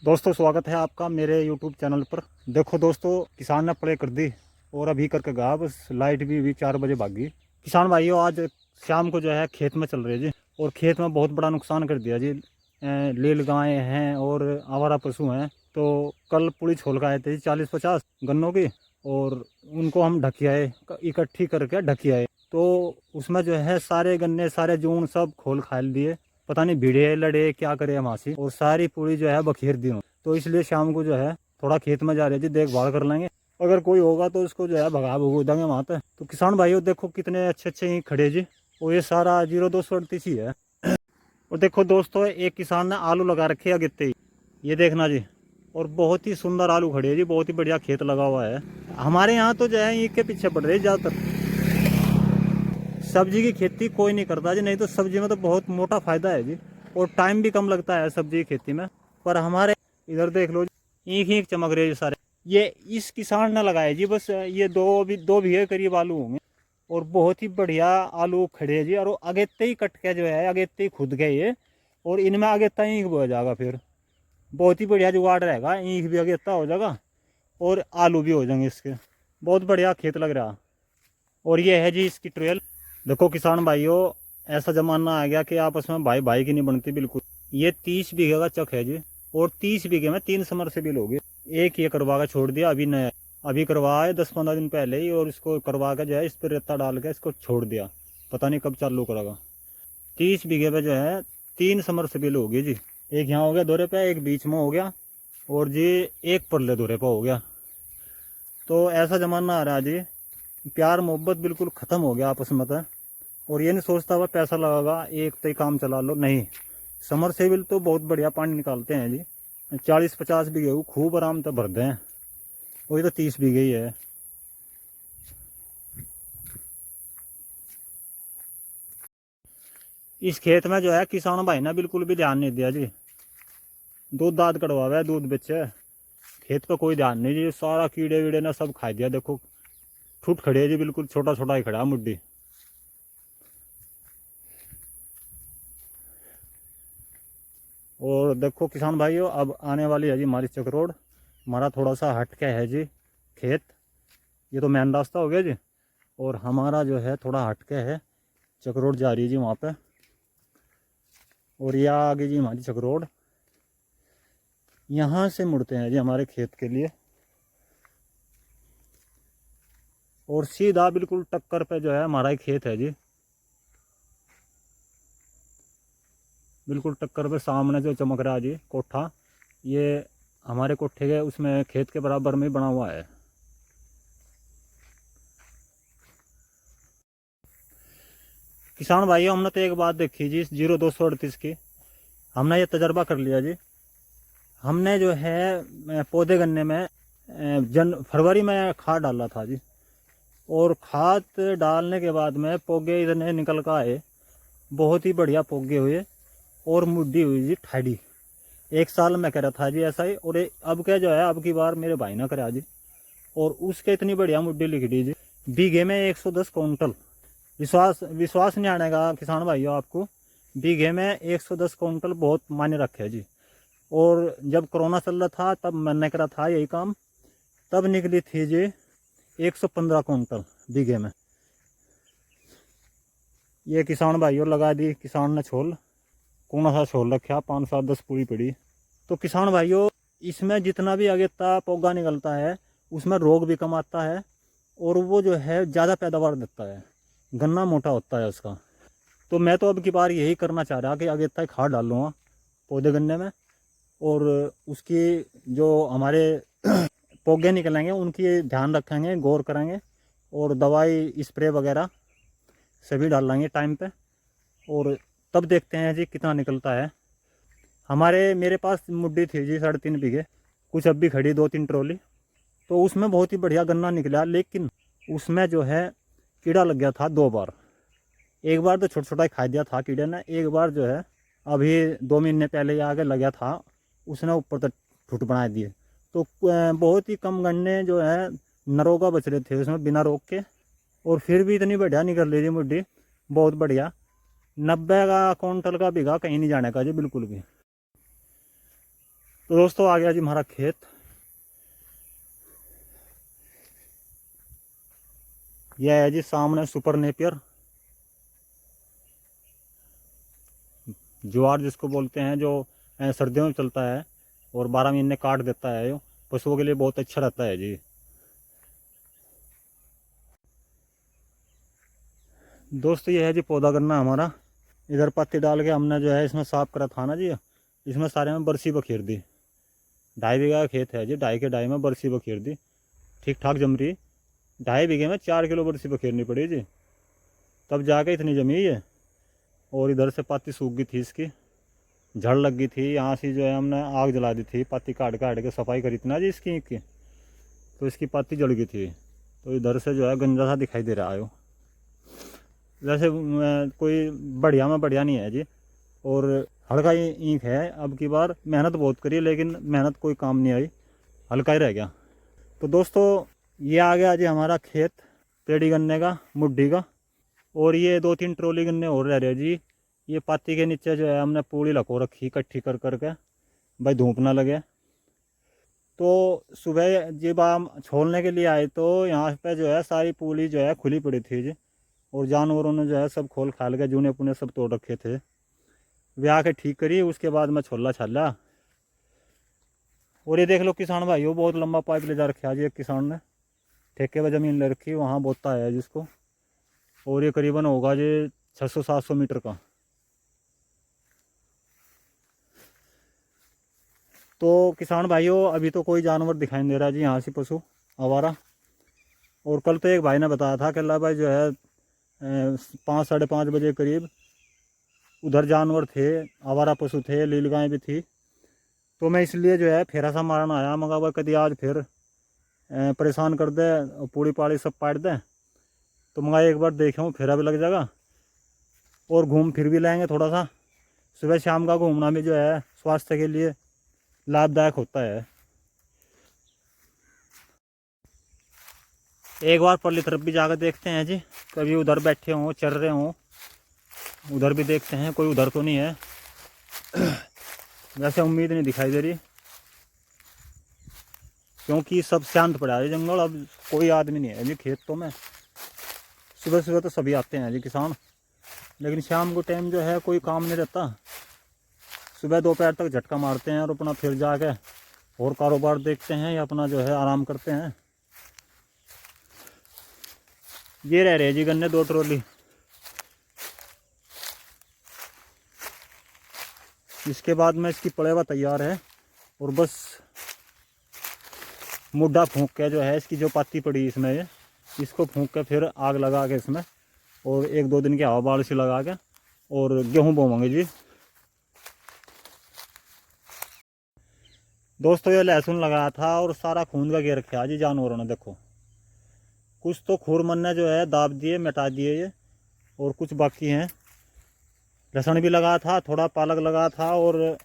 दोस्तों स्वागत है आपका मेरे YouTube चैनल पर। देखो दोस्तों, किसान ने प्ले कर दी और अभी करके गया, बस लाइट भी हुई 4 बजे भागी। किसान भाइयों आज शाम को जो है खेत में चल रहे जी, और खेत में बहुत बड़ा नुकसान कर दिया जी। लील गायें हैं और आवारा पशु हैं। तो कल पुलिस छोल के आए थे 40-50 गन्नों की, और उनको हम ढकियाए, इकट्ठी करके ढकियाए। तो उसमें जो है सारे गन्ने, सारे जून सब खोल खाल दिए। पता नहीं भिड़े लड़े क्या करे हमासी, और सारी पूरी जो है बखेर दी। तो इसलिए शाम को जो है थोड़ा खेत में जा रहे जी, देखभाल कर लेंगे। अगर कोई होगा तो उसको जो है भगा भगू देंगे वहाँ पे। तो किसान भाइयों देखो कितने अच्छे अच्छे ही खड़े जी, और ये सारा 0238 ही है। और देखो दोस्तों, एक किसान ने आलू लगा रखे है अगेते ही, ये देखना जी। और बहुत ही सुंदर आलू खड़े है जी, बहुत ही बढ़िया खेत लगा हुआ है। हमारे यहाँ तो जो है ईख के पीछे पड़ रहे ज़्यादातर। सब्जी की खेती कोई नहीं करता जी, नहीं तो सब्जी में तो बहुत मोटा फायदा है जी, और टाइम भी कम लगता है सब्जी की खेती में। पर हमारे इधर देख लो, ईख ईख चमक रहे हैं सारे। ये इस किसान ने लगाए जी, बस ये 2 बीघे करीब आलू होंगे, और बहुत ही बढ़िया आलू खड़े हैं जी। और अगेते ही कट के जो है अगेते ही खुद गए ये, और इनमें अगेता ईख बो जाएगा। फिर बहुत ही बढ़िया जुगाड़ रहेगा, ईख भी अगेता हो जाएगा और आलू भी हो जाएंगे इसके। बहुत बढ़िया खेत लग रहा। और ये है जी इसकी ट्रेल। देखो किसान भाइयों, ऐसा जमाना आ गया कि आपस में भाई भाई की नहीं बनती बिल्कुल। ये 30 बीघे का चक है जी, और 30 बीघे में 3 समरसेबिल हो गए। एक ये करवा के छोड़ दिया, अभी नया अभी करवाया 10-15 दिन पहले ही, और इसको करवा के जो है इस पर रेता डाल के इसको छोड़ दिया। पता नहीं कब चालू करेगा। 30 बीघे पे जो है 3 समरसेबिल हो गई जी। एक यहाँ हो गया दोरे पे, एक बीच में हो गया, और जी एक परले दोरे पे हो गया। तो ऐसा जमाना आ रहा है जी, प्यार मोहब्बत बिल्कुल ख़त्म हो गया आपस में। और ये नहीं सोचता हुआ पैसा लगागा एक तो ही काम चला लो, नहीं। समरसेबिल तो बहुत बढ़िया पानी निकालते हैं जी। 40-50 बीघे को खूब आराम से भर दें, वही तो 30 बीघे ही है। इस खेत में जो है किसान भाई ने बिल्कुल भी ध्यान नहीं दिया जी। दूध दाद कटवावे, दूध बेचे, खेत पे कोई ध्यान नहीं जी। सारा कीड़े वीड़े ने सब खा दिया। देखो ठूट खड़े है जी, बिल्कुल छोटा छोटा ही खड़ा मुड्डी। और देखो किसान भाइयों, अब आने वाली है जी हमारी चक्रोड। हमारा थोड़ा सा हटके है जी खेत, ये तो मेन रास्ता हो गया जी, और हमारा जो है थोड़ा हटके है। चक्रोड जा रही है जी वहाँ पे, और यह आगे जी हमारी चक्रोड। यहाँ से मुड़ते हैं जी हमारे खेत के लिए, और सीधा बिल्कुल टक्कर पे जो है हमारा ही खेत है जी। बिल्कुल टक्कर पे सामने जो चमक रहा है जी कोठा, ये हमारे कोठे के उसमें खेत के बराबर में बना हुआ है। किसान भाइयों, हमने तो एक बात देखी जी इस 0238 की, हमने ये तजर्बा कर लिया जी। हमने जो है पौधे गन्ने में फरवरी में खाद डाला था जी, और खाद डालने के बाद में पौधे इतने निकल कर आए, बहुत ही बढ़िया पौधे हुए, और मुड्डी हुई जी ठाडी। एक साल में करा था जी ऐसा ही, और अब क्या जो है अब की बार मेरे भाई ने करा जी, और उसके इतनी बढ़िया मुड्डी लिख दी जी। बीघे में 110 कुंटल। विश्वास विश्वास नहीं आने का किसान भाइयों आपको, बीघे में 110 कुंटल बहुत मायने रखे है जी। और जब कोरोना चल रहा था तब मैंने करा था यही काम, तब निकली थी जी 115 कुंटल बीघे में। ये किसान भाइयों लगा दी किसान ने छोल, कौन सा छोल रखा 5-7-10 पूरी पड़ी। तो किसान भाइयों, इसमें जितना भी अगेता पौधा निकलता है उसमें रोग भी कम आता है, और वो जो है ज़्यादा पैदावार देता है, गन्ना मोटा होता है उसका। तो मैं तो अब की बार यही करना चाह रहा कि अगेता ही खाद डाल लूँगा पौधे गन्ने में, और उसकी जो हमारे पौधे निकलेंगे उनकी ध्यान रखेंगे, गौर करेंगे, और दवाई स्प्रे वगैरह सभी डाल लेंगे टाइम पे, और तब देखते हैं जी कितना निकलता है। मेरे पास मुड्डी थी जी 3.5 बीघे, कुछ अब भी खड़ी 2-3 ट्रॉली। तो उसमें बहुत ही बढ़िया गन्ना निकला, लेकिन उसमें जो है कीड़ा लग गया था 2 बार। एक बार तो छोटा छोटा ही खा दिया था कीड़े ने, एक बार जो है अभी 2 महीने पहले ही आगे लग गया था, उसने ऊपर तक ठुट बना दिए। तो बहुत ही कम गन्ने जो है नरोगा बच रहे थे उसमें बिना रोक के, और फिर भी इतनी बढ़िया निकल रही थी मुड्डी, बहुत बढ़िया। 90 का कुंटल का बीघा कहीं नहीं जाने का जी बिल्कुल भी। तो दोस्तों आ गया जी हमारा खेत। यह है जी सामने सुपर नेपियर, ज्वार जिसको बोलते हैं, जो सर्दियों में चलता है और 12 महीने काट देता है। यो पशुओं के लिए बहुत अच्छा रहता है जी। दोस्तों ये है जी पौधा करना हमारा। इधर पत्ती डाल के हमने जो है इसमें साफ करा था ना जी, इसमें सारे में बरसी बखेर दी। 2.5 बीघा का खेत है जी, 2.5 में बरसी बखेर दी, ठीक ठाक जम रही। 2.5 बीघे में 4 किलो बरसी बखेरनी पड़ी जी, तब जाके इतनी जमी है। और इधर से पत्ती सूख गई थी, इसकी झड़ लग गई थी। यहाँ से जो है हमने आग जला दी थी, पत्ती काट काट के सफाई करी थी ना जी इसकी तो इसकी पत्ती जल गई थी। तो इधर से जो है गंजा सा दिखाई दे रहा है। वैसे कोई बढ़िया में बढ़िया नहीं है जी, और हल्का ही ईंख है। अब की बार मेहनत बहुत करी लेकिन मेहनत कोई काम नहीं आई, हल्का ही रह गया। तो दोस्तों ये आ गया जी हमारा खेत पेड़ी गन्ने का, मुड्ढी का। और ये 2-3 ट्रॉली गन्ने और रह रहे जी। ये पत्ती के नीचे जो है हमने पूड़ी लको रखी इकट्ठी कर करके, भाई धूप ना लगे। तो सुबह जब हम छोलने के लिए आए तो यहाँ पे जो है सारी पूली जो है खुली पड़ी थी जी, और जानवरों ने जो है सब खोल खाल के जूने पुने सब तोड़ रखे थे। वे आके ठीक करी, उसके बाद मैं छोला छाला। और ये देख लो किसान भाइयों, बहुत लंबा पाइप ले जा रखा है जी एक किसान ने, ठेके पर ज़मीन ले रखी, वहाँ बोता है जिसको। और ये करीबन होगा जी 600-700 मीटर का। तो किसान भाइयों अभी तो कोई जानवर दिखाई नहीं दे रहा जी यहाँ से, पशु आवारा। और कल तो एक भाई ने बताया था कि अल्लाह भाई जो है 5-5:30 बजे करीब उधर जानवर थे, आवारा पशु थे, लील गाय भी थी। तो मैं इसलिए जो है फेरा सा मारना आया, मगर भाई कभी आज फिर परेशान कर दे, पूड़ी पाड़ी सब पाट दे। तो मगर एक बार देखे फेरा भी लग जाएगा और घूम फिर भी लेंगे थोड़ा सा। सुबह शाम का घूमना भी जो है स्वास्थ्य के लिए लाभदायक होता है। एक बार परली तरफ भी जाकर देखते हैं जी, कभी उधर बैठे हों चल रहे हों, उधर भी देखते हैं कोई उधर तो नहीं है। वैसे उम्मीद नहीं दिखाई दे रही, क्योंकि सब शांत पड़ा है जंगल। अब कोई आदमी नहीं है जी खेतों में। सुबह सुबह तो सभी आते हैं जी किसान, लेकिन शाम को टाइम जो है कोई काम नहीं रहता। सुबह दोपहर तक झटका मारते हैं और अपना फिर जाके और कारोबार देखते हैं या अपना जो है आराम करते हैं। ये रह रहे जी गन्ने 2 ट्रॉली। इसके बाद में इसकी पड़ेवा तैयार है, और बस मुड्ढा फूंक के जो है इसकी जो पत्ती पड़ी इसमें ये, इसको फूंक के फिर आग लगा के इसमें, और 1-2 दिन की हवा बाड़ से लगा के और गेहूँ बोवेंगे जी। दोस्तों ये लहसुन लगाया था और सारा खून का घेर रखा जी जानवरों ने। देखो कुछ तो खुरमन ने जो है दाब दिए, मिटा दिए ये, और कुछ बाकी हैं। लहसुन भी लगा था, थोड़ा पालक लगा था, और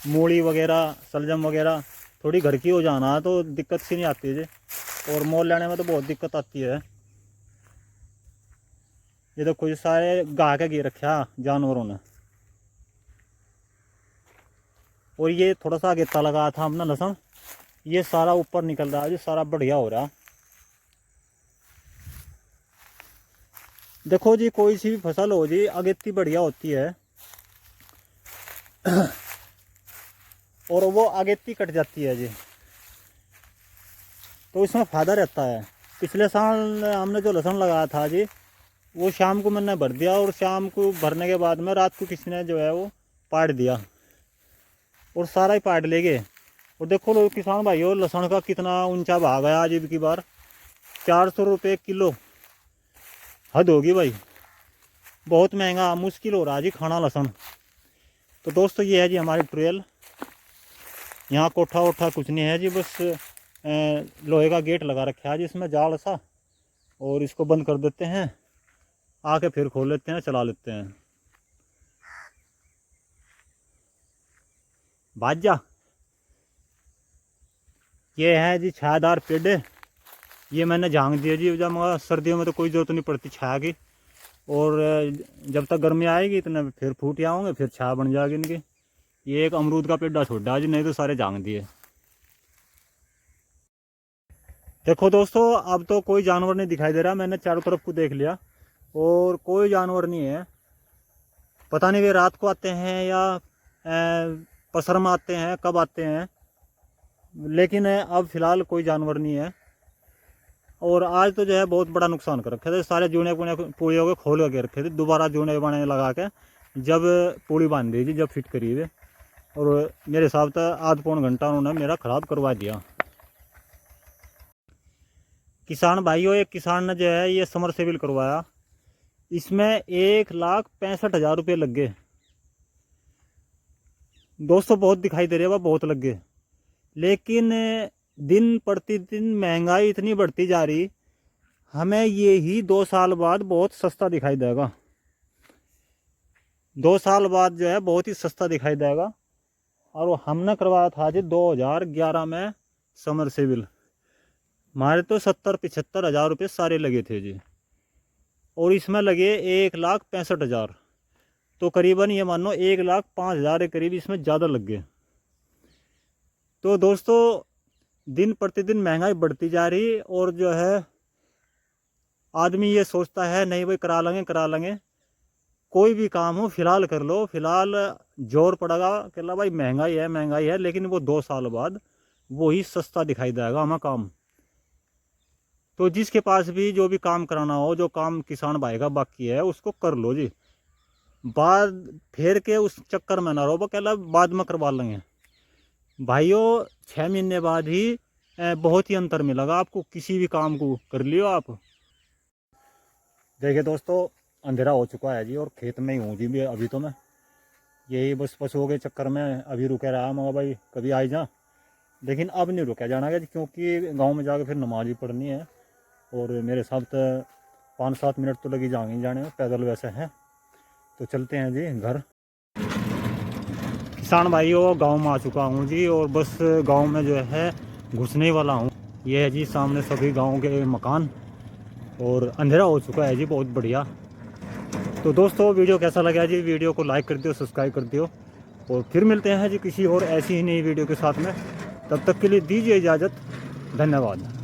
मूली वगैरह सलजम वगैरह थोड़ी घर की हो जाना तो दिक्कत सी नहीं आती है जी, और मोल लेने में तो बहुत दिक्कत आती है। ये तो कुछ सारे गा के गिर रखा जानवरों ने। और ये थोड़ा सा गेता लगाया था हमने लहसुन, ये सारा ऊपर निकल रहा है जी, सारा बढ़िया हो रहा। देखो जी कोई सी भी फसल हो जी अगेती बढ़िया होती है और वो अगेती कट जाती है जी, तो इसमें फ़ायदा रहता है। पिछले साल हमने जो लहसुन लगाया था जी, वो शाम को मैंने भर दिया, और शाम को भरने के बाद में रात को किसी ने जो है वो पाट दिया, और सारा ही पाट ले गए। और देखो लोग किसान भाइयों, लहसुन का कितना ऊंचा भाव है आज की बार, 400 रुपये किलो। हद होगी भाई, बहुत महंगा, मुश्किल हो रहा है जी खाना लहसुन। तो दोस्तों ये है जी हमारी ट्रेल। यहाँ कोठा वोठा कुछ नहीं है जी, बस लोहे का गेट लगा रखा है जी इसमें जाल सा, और इसको बंद कर देते हैं, आके फिर खोल लेते हैं, चला लेते हैं। बाजा ये है जी छायादार पेड़, ये मैंने झांक दिया जी। जब सर्दियों में तो कोई ज़रूरत नहीं पड़ती छाया की, और जब तक गर्मी आएगी इतने फिर फूट आऊँगे, फिर छाया बन जाएगी इनकी। ये एक अमरूद का पेड़ा छोड़ा जी, नहीं तो सारे जांग दिए। देखो दोस्तों, अब तो कोई जानवर नहीं दिखाई दे रहा। मैंने चारों तरफ को देख लिया और कोई जानवर नहीं है। पता नहीं वे रात को आते हैं या पसर में आते हैं, कब आते हैं, लेकिन अब फिलहाल कोई जानवर नहीं है। और आज तो जो है बहुत बड़ा नुकसान कर रखे थे। सारे जूने पुड़ियों के खोल के रखे थे, दोबारा जूने बनाने लगा के जब पुड़ी बांध दी थी, जब फिट करी थे। और मेरे हिसाब से आध पौन घंटा उन्होंने मेरा ख़राब करवा दिया। किसान भाइयों, एक किसान ने जो है ये समरसेबिल करवाया, इसमें 1,65,000 रुपये लग गए। दोस्तों बहुत दिखाई दे रहे हैं, वह बहुत लग गए। लेकिन दिन प्रतिदिन महंगाई इतनी बढ़ती जा रही, हमें ये ही 2 साल बाद बहुत सस्ता दिखाई देगा। 2 साल बाद जो है बहुत ही सस्ता दिखाई देगा। और वो हमने करवाया था जी 2011 में समरसेबिल। हमारे तो 70-75 हज़ार रुपये सारे लगे थे जी, और इसमें लगे 1,65,000। तो करीबन ये मानो 1,05,000 के करीब इसमें ज़्यादा लग गए। तो दोस्तों दिन प्रतिदिन महंगाई बढ़ती जा रही, और जो है आदमी ये सोचता है नहीं भाई करा लेंगे, कोई भी काम हो फिलहाल कर लो, फिलहाल जोर पड़ेगा कि ला भाई महंगाई है, लेकिन वो 2 साल बाद वो ही सस्ता दिखाई देगा हमें काम। तो जिसके पास भी जो भी काम कराना हो, जो काम किसान भाई का बाकी है, उसको कर लो जी। बाद फेर के उस चक्कर में ना रहो, कहला बाद में करवा लेंगे। भाइयों 6 महीने बाद ही बहुत ही अंतर मिलेगा आपको, किसी भी काम को कर लियो आप। देखिए दोस्तों, अंधेरा हो चुका है जी, और खेत में ही हूँ जी अभी। तो मैं यही बस पशुओं के चक्कर में अभी रुके रहा, मगर भाई कभी आई जा, लेकिन अब नहीं रुका जाना है, क्योंकि गांव में जाकर फिर नमाज भी पढ़नी है। और मेरे साथ 5-7 मिनट तो लगी जाएंगे जाने में, पैदल वैसे है। तो चलते हैं जी घर। किसान भाइयों गांव में आ चुका हूं जी, और बस गांव में जो है घुसने वाला हूं। ये है जी सामने सभी गांव के मकान, और अंधेरा हो चुका है जी बहुत बढ़िया। तो दोस्तों वीडियो कैसा लगा जी, वीडियो को लाइक कर दियो, सब्सक्राइब कर दियो, और फिर मिलते हैं जी किसी और ऐसी ही नई वीडियो के साथ में। तब तक के लिए दीजिए इजाज़त, धन्यवाद।